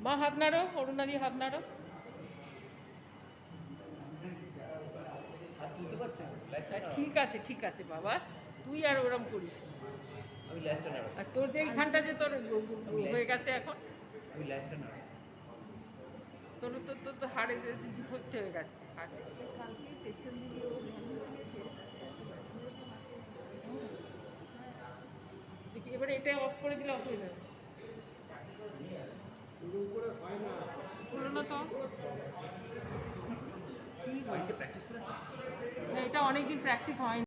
মা হাত নাড়ো, অরুণা দিয়ে হাত নাড়ো। ঠিক আছে ঠিক আছে বাবা, তুই আর ওরম করিস। আর তোর যে এইখানটা যে তোর হয়ে গেছে এখন, তোর তো তোর তো হাড়ে ডিফেক্ট হয়ে গেছে হাড়ে। দেখি এবারে এটা অফ করে দিলে অফ হয়ে যাবে। হলো না তো, ঠিক আছে। এটা অনেকদিন প্র্যাকটিস হয়নি।